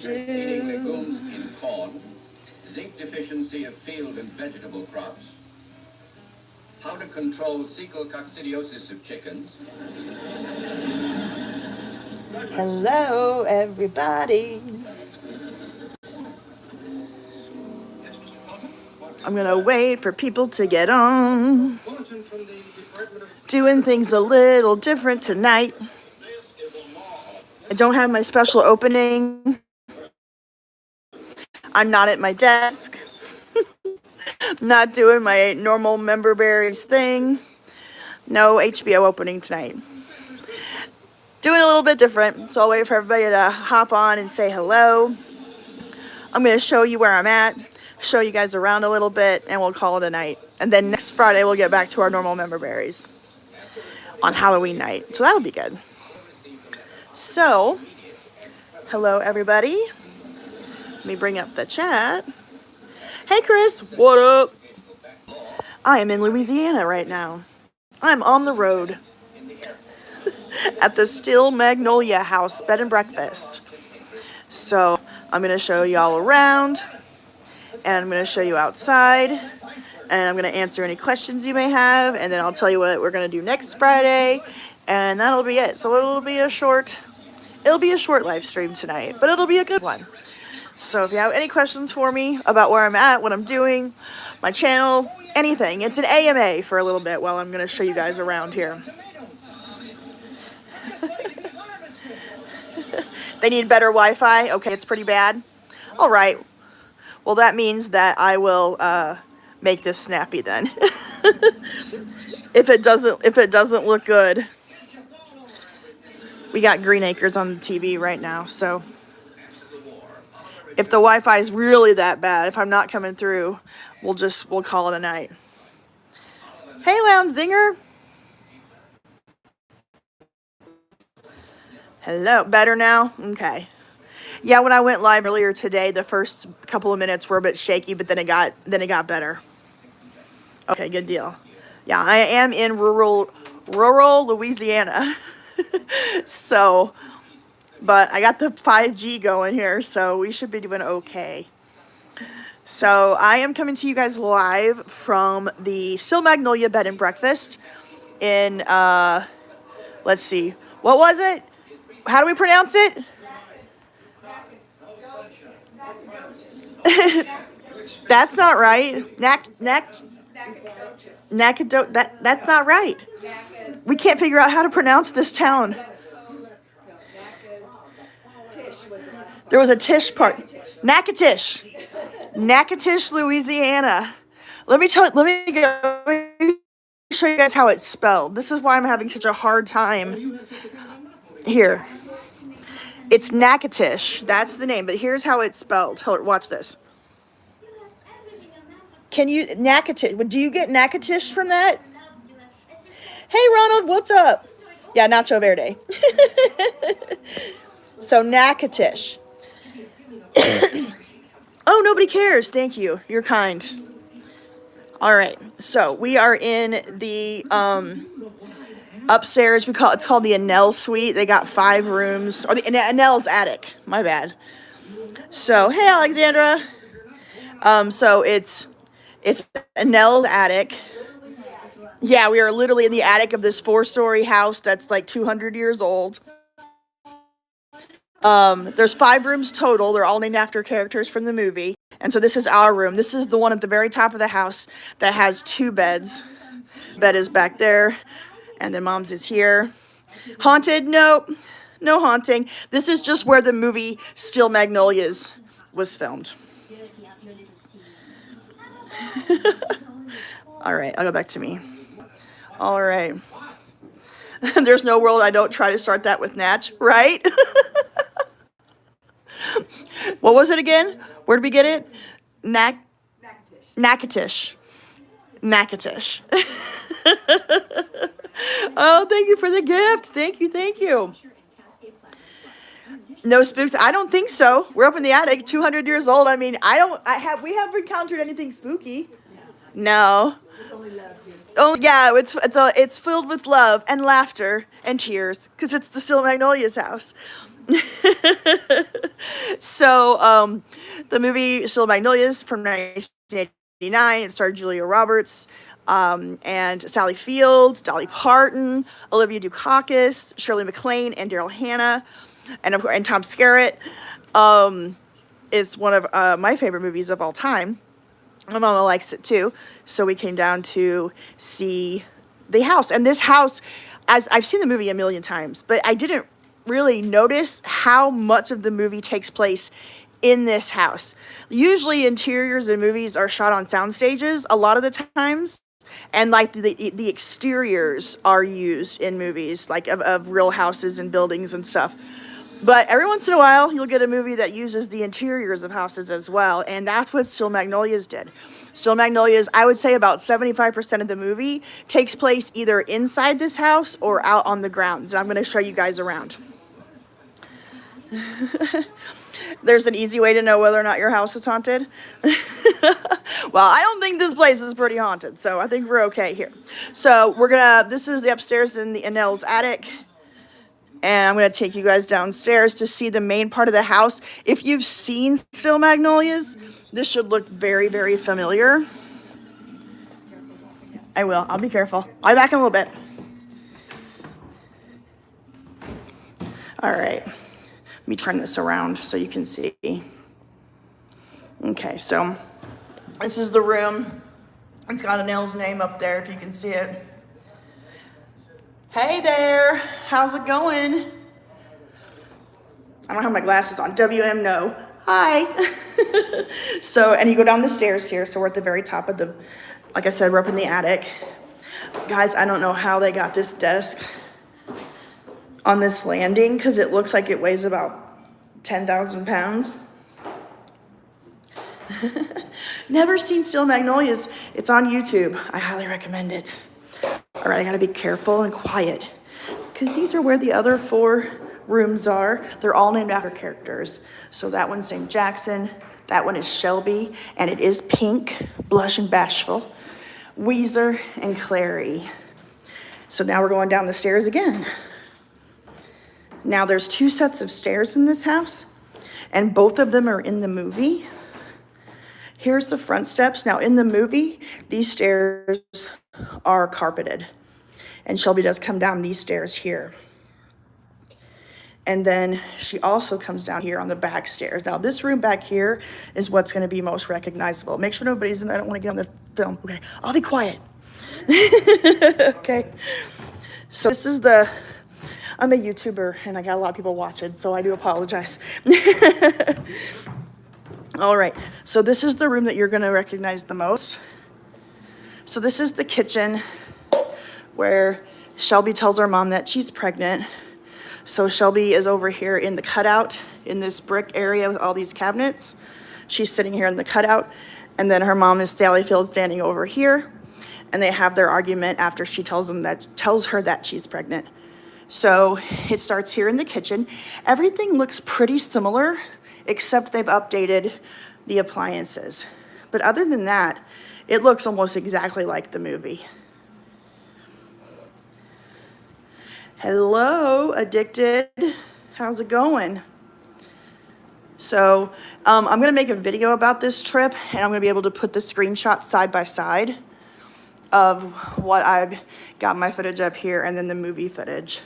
Eating legumes in corn, zinc deficiency of field and vegetable crops, how to control cecal coccidiosis of chickens. Hello, everybody. I'm going to wait for people to get on. Doing things a little different tonight. I don't have my special opening. I'm not at my desk. Not doing my normal member berries thing. No HBO opening tonight. Doing a little bit different, so I'll wait for everybody to hop on and say hello. I'm going to show you where I'm at, show you guys around a little bit, and we'll call it a night. And then next Friday, we'll get back to our normal member berries on Halloween night. So that'll be good. So, hello, everybody. Let me bring up the chat. Hey, Chris. What up? I am in Louisiana right now. I'm on the road at the still Magnolia House bed and breakfast. So I'm going to show you all around, and I'm going to show you outside, and I'm going to answer any questions you may have, and then I'll tell you what we're going to do next Friday, and that'll be it. So it'll be a short live stream tonight, but it'll be a good one. So if you have any questions for me about where I'm at, what I'm doing, my channel, anything, it's an AMA for a little bit while I'm going to show you guys around here. They need better Wi-Fi. Okay, it's pretty bad. All right. Well, that means that I will make this snappy then. If it doesn't look good. We got Green Acres on the TV right now, so if the Wi-Fi is really that bad, if I'm not coming through, we'll call it a night. Hey, Lounge Zinger. Hello, better now? Okay. Yeah, when I went live earlier today, the first couple of minutes were a bit shaky, but then it got better. Okay, good deal. Yeah, I am in rural Louisiana. So, but I got the 5G going here, so we should be doing okay. So I am coming to you guys live from the Still Magnolia Bed and Breakfast in, let's see, what was it? How do we pronounce it? That's not right. Natchitoches. That's not right. We can't figure out how to pronounce this town. There was a Tish part. Natchitoches, Louisiana. Let me show you guys how it's spelled. This is why I'm having such a hard time here. It's Natchitoches. That's the name, but here's how it's spelled. Watch this. Can you Natchitoches? Do you get Natchitoches from that? Hey, Ronald, what's up? Yeah, Nacho Verde. So Natchitoches. Oh, nobody cares. Thank you. You're kind. All right. So we are in the upstairs. It's called the Annelle Suite. They got 5 rooms, or the Annelle's attic. My bad. So hey, Alexandra. So it's Annelle's attic. Yeah, we are literally in the attic of this 4-story house that's like 200 years old. There's 5 rooms total. They're all named after characters from the movie. And so this is our room. This is the one at the very top of the house that has 2 beds. Bed is back there, and then Mom's is here. Haunted? Nope. No haunting. This is just where the movie Still Magnolias was filmed. All right, I'll go back to me. All right. There's no world I don't try to start that with Natch, right? What was it again? Where did we get it? Natchitoches. Oh, thank you for the gift. Thank you. No spooks? I don't think so. We're up in the attic, 200 years old. I mean, we haven't encountered anything spooky. No. Oh yeah, it's filled with love and laughter and tears because it's the Still Magnolias house. So, the movie Still Magnolias from 1989, it starred Julia Roberts, and Sally Field, Dolly Parton, Olivia Dukakis, Shirley MacLaine, and Daryl Hannah, and of course, and Tom Skerritt. It's one of my favorite movies of all time. My mama likes it too, so we came down to see the house. And this house, as I've seen the movie a million times, but I didn't really notice how much of the movie takes place in this house. Usually interiors in movies are shot on sound stages a lot of the times, and like the exteriors are used in movies, like of real houses and buildings and stuff. But every once in a while, you'll get a movie that uses the interiors of houses as well, and that's what Still Magnolias did. Still Magnolias, I would say about 75% of the movie takes place either inside this house or out on the grounds. And I'm going to show you guys around. There's an easy way to know whether or not your house is haunted. Well, I don't think this place is pretty haunted, so I think we're okay here. So this is the upstairs in Nell's attic. And I'm going to take you guys downstairs to see the main part of the house. If you've seen Still Magnolias, this should look very, very familiar. I will. I'll be careful. I'll be back in a little bit. All right. Let me turn this around so you can see. Okay, so this is the room. It's got Nell's name up there if you can see it. Hey there, how's it going? I don't have my glasses on. WM, no. Hi. So, and you go down the stairs here. So we're at the very top of like I said, we're up in the attic. Guys, I don't know how they got this desk on this landing because it looks like it weighs about 10,000 pounds. Never seen Still Magnolias. It's on YouTube. I highly recommend it. All right, I gotta be careful and quiet because these are where the other 4 rooms are. They're all named after characters. So that one's named Jackson, that one is Shelby, and it is Pink, Blush and Bashful, Weezer, and Clary. So now we're going down the stairs again. Now there's 2 sets of stairs in this house, and both of them are in the movie. Here's the front steps. Now in the movie, these stairs are carpeted, and Shelby does come down these stairs here. And then she also comes down here on the back stairs. Now this room back here is what's going to be most recognizable. Make sure nobody's in there. I don't want to get on the film. Okay, I'll be quiet. Okay. So this is I'm a YouTuber and I got a lot of people watching, so I do apologize. All right, so this is the room that you're going to recognize the most. So this is the kitchen where Shelby tells her mom that she's pregnant. So Shelby is over here in the cutout in this brick area with all these cabinets. She's sitting here in the cutout, and then her mom is Sally Field standing over here, and they have their argument after she tells her that she's pregnant. So it starts here in the kitchen. Everything looks pretty similar, except they've updated the appliances. But other than that, it looks almost exactly like the movie. Hello, Addicted. How's it going? So I'm going to make a video about this trip, and I'm going to be able to put the screenshots side by side of what I've got my footage up here and then the movie footage.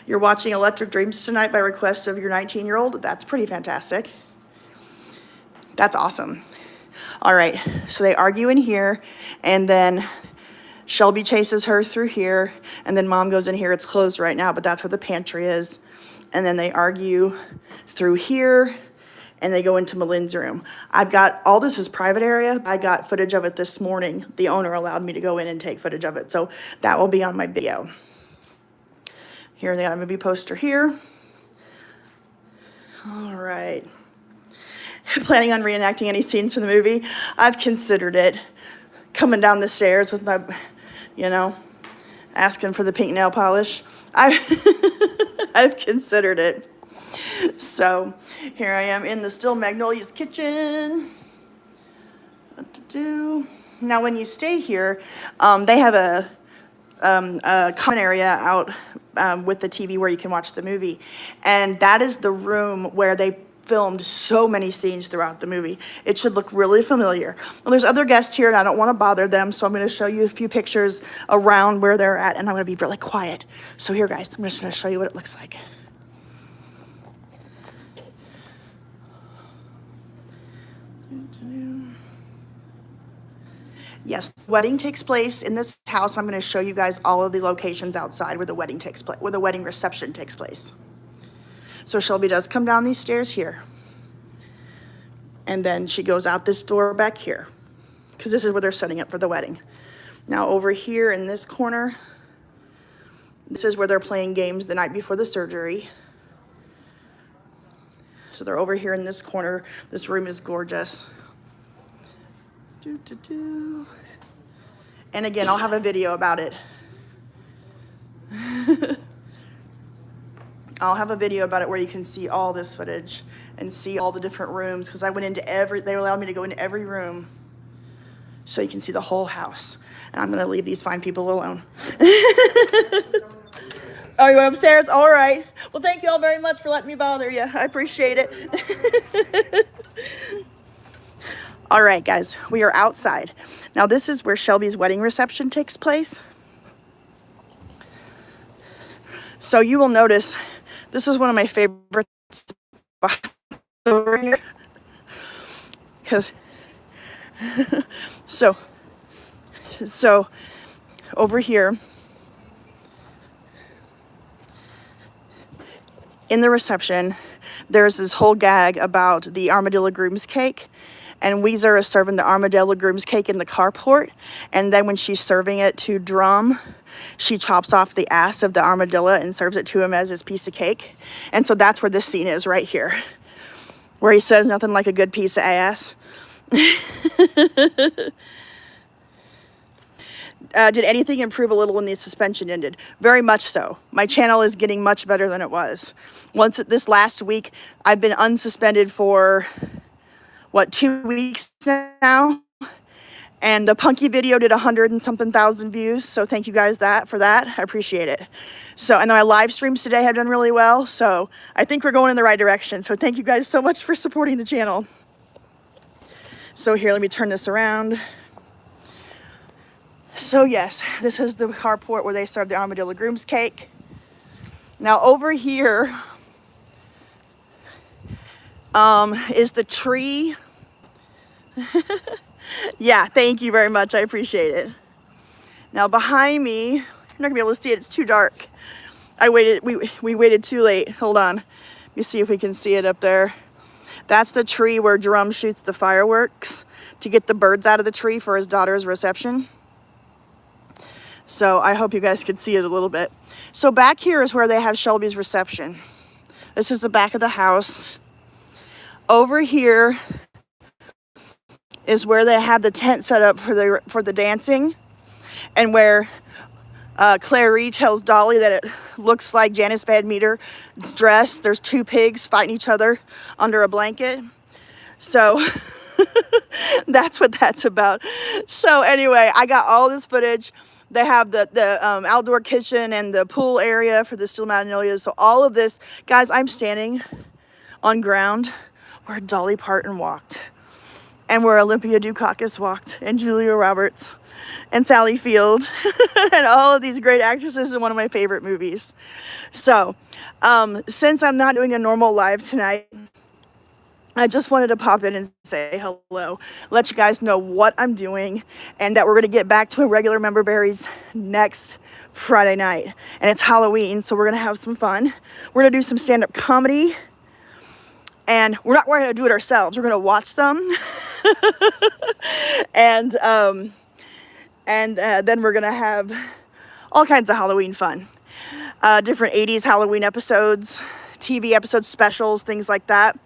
You're watching Electric Dreams tonight by request of your 19-year-old. That's pretty fantastic. That's awesome. All right, so they argue in here, and then Shelby chases her through here, and then mom goes in here. It's closed right now, but that's where the pantry is. And then they argue through here, and they go into Malin's room. I've got, all this is private area. I got footage of it this morning. The owner allowed me to go in and take footage of it, so that will be on my video. Here, they got a movie poster here. All right. Planning on reenacting any scenes from the movie? I've considered it. Coming down the stairs with my, asking for the pink nail polish. I've considered it. So here I am in the Still Magnolias kitchen. What to do? Now, when you stay here, they have a common area out with the TV where you can watch the movie. And that is the room where they filmed so many scenes throughout the movie. It should look really familiar. Well, there's other guests here and I don't want to bother them, so I'm going to show you a few pictures around where they're at, and I'm going to be really quiet. So here, guys, I'm just going to show you what it looks like. Yes, the wedding takes place in this house. I'm going to show you guys all of the locations outside where the wedding takes place, where the wedding reception takes place. So Shelby does come down these stairs here. And then she goes out this door back here, because this is where they're setting up for the wedding. Now over here in this corner, this is where they're playing games the night before the surgery. So they're over here in this corner. This room is gorgeous. And again, I'll have a video about it. I'll have a video about it where you can see all this footage and see all the different rooms, because I went into they allowed me to go into every room so you can see the whole house. And I'm going to leave these fine people alone. Oh, you went upstairs? All right. Well, thank you all very much for letting me bother you. I appreciate it. All right, guys, we are outside. Now, this is where Shelby's wedding reception takes place. So you will notice this is one of my favorite spots over here. Because, so over here, in the reception, there's this whole gag about the armadillo groom's cake. And Weezer is serving the armadillo groom's cake in the carport. And then when she's serving it to Drum, she chops off the ass of the armadillo and serves it to him as his piece of cake. And so that's where this scene is right here, where he says nothing like a good piece of ass. Did anything improve a little when the suspension ended? Very much so. My channel is getting much better than it was. This last week, I've been unsuspended for 2 weeks now, and the Punky video did 100 and something thousand views, so thank you guys for that. I appreciate it. So, and then my live streams today have done really well, so I think we're going in the right direction. So thank you guys so much for supporting the channel. So here, let me turn this around. So yes, this is the carport where they serve the armadillo groom's cake. Now over here is the tree. Yeah, thank you very much. I appreciate it. Now behind me, you're not gonna be able to see it. It's too dark. We waited too late. Hold on. Let me see if we can see it up there. That's the tree where Drum shoots the fireworks to get the birds out of the tree for his daughter's reception. So I hope you guys can see it a little bit. So back here is where they have Shelby's reception. This is the back of the house. Over here is where they have the tent set up for the dancing, and where Clary tells Dolly that it looks like Janice Van Meter's dress. There's two pigs fighting each other under a blanket. So that's what that's about. So anyway, I got all this footage. They have the outdoor kitchen and the pool area for the Steel Magnolias. So all of this, guys, I'm standing on ground where Dolly Parton walked, and where Olympia Dukakis walked, and Julia Roberts, and Sally Field, and all of these great actresses in one of my favorite movies. So, since I'm not doing a normal live tonight, I just wanted to pop in and say hello, let you guys know what I'm doing, and that we're going to get back to a regular Member Berries next Friday night. And it's Halloween, so we're going to have some fun. We're going to do some stand-up comedy, and we're not going to do it ourselves. We're going to watch some. and then we're going to have all kinds of Halloween fun. Different 80s Halloween episodes, TV episodes, specials, things like that.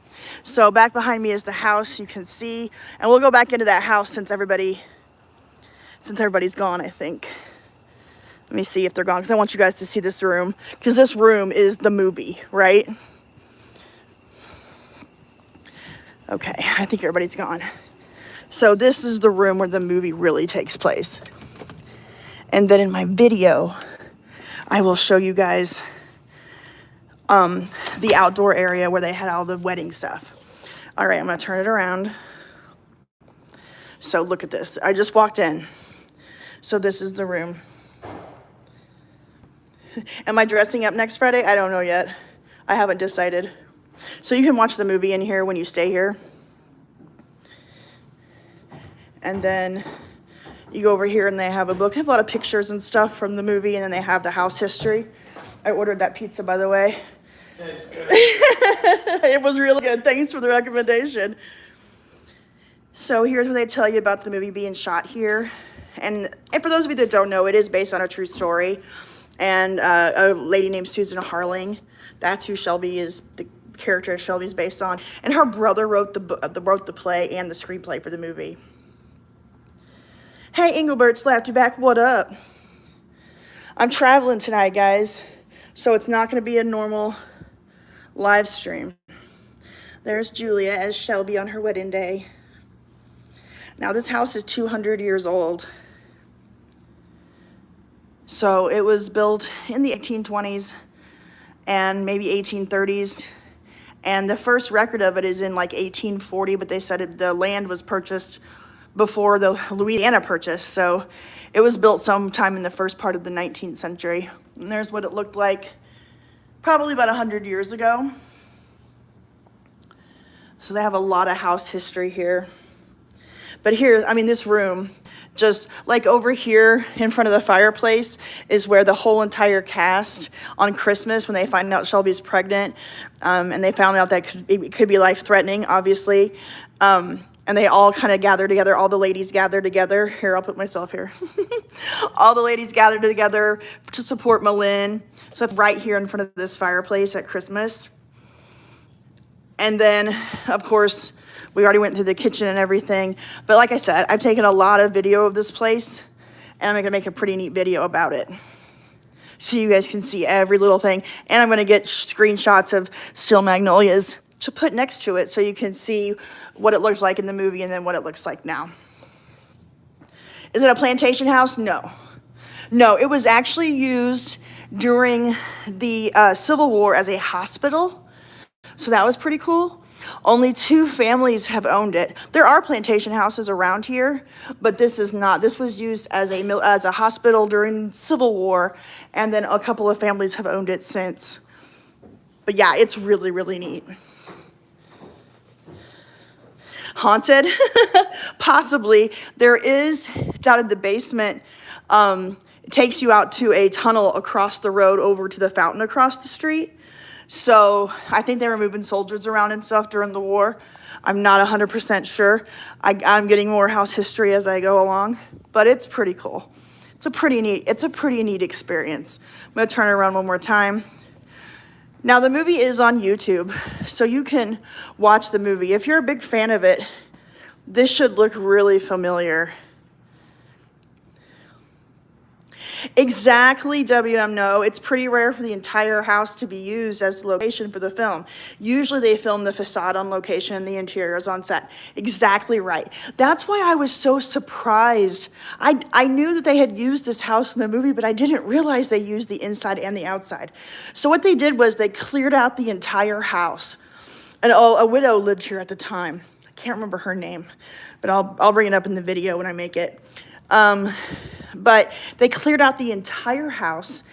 So back behind me is the house, you can see, and we'll go back into that house since everybody's gone, I think. Let me see if they're gone, because I want you guys to see this room, because this room is the movie, right? Okay, I think everybody's gone. So this is the room where the movie really takes place. And then in my video, I will show you guys the outdoor area where they had all the wedding stuff. All right, I'm gonna turn it around. So look at this. I just walked in. So this is the room. Am I dressing up next Friday? I don't know yet. I haven't decided. So you can watch the movie in here when you stay here. And then you go over here and they have a book. They have a lot of pictures and stuff from the movie, and then they have the house history. I ordered that pizza, by the way. That's good. It was really good. Thanks for the recommendation. So here's where they tell you about the movie being shot here. And for those of you that don't know, it is based on a true story. And a lady named Susan Harling, that's who Shelby is, the character Shelby is based on. And her brother wrote the play and the screenplay for the movie. Hey, Engelbert slapped you back. What up? I'm traveling tonight, guys, so it's not going to be a normal live stream. There's Julia as Shelby on her wedding day. Now, this house is 200 years old. So it was built in the 1820s and maybe 1830s. And the first record of it is in like 1840, but they said the land was purchased before the Louisiana Purchase. So it was built sometime in the first part of the 19th century. And there's what it looked like probably about 100 years ago. So they have a lot of house history here. But here, I mean, this room, just like over here in front of the fireplace is where the whole entire cast on Christmas, when they find out Shelby's pregnant, and they found out that it could be life-threatening, obviously, and they all kind of gather together. All the ladies gather together. Here, I'll put myself here. All the ladies gathered together to support Malin. So it's right here in front of this fireplace at Christmas. And then, of course, we already went through the kitchen and everything. But like I said, I've taken a lot of video of this place, and I'm going to make a pretty neat video about it, so you guys can see every little thing. And I'm going to get screenshots of still magnolias to put next to it so you can see what it looks like in the movie and then what it looks like now. Is it a plantation house? No. No, it was actually used during the Civil War as a hospital. So that was pretty cool. Only 2 families have owned it. There are plantation houses around here, but this is not. This was used as a hospital during Civil War, and then a couple of families have owned it since. But yeah, it's really, really neat. Haunted? Possibly. There is, down in the basement, it takes you out to a tunnel across the road over to the fountain across the street. So I think they were moving soldiers around and stuff during the war. I'm not 100% sure. I'm getting more house history as I go along, but it's pretty cool. It's a pretty neat experience. I'm gonna turn it around one more time. Now the movie is on YouTube, so you can watch the movie. If you're a big fan of it, this should look really familiar. Exactly, WM. No, it's pretty rare for the entire house to be used as the location for the film. Usually they film the facade on location and the interiors on set. Exactly right. That's why I was so surprised. I knew that they had used this house in the movie, but I didn't realize they used the inside and the outside. So what they did was they cleared out the entire house. And a widow lived here at the time. I can't remember her name, but I'll bring it up in the video when I make it. But they cleared out the entire house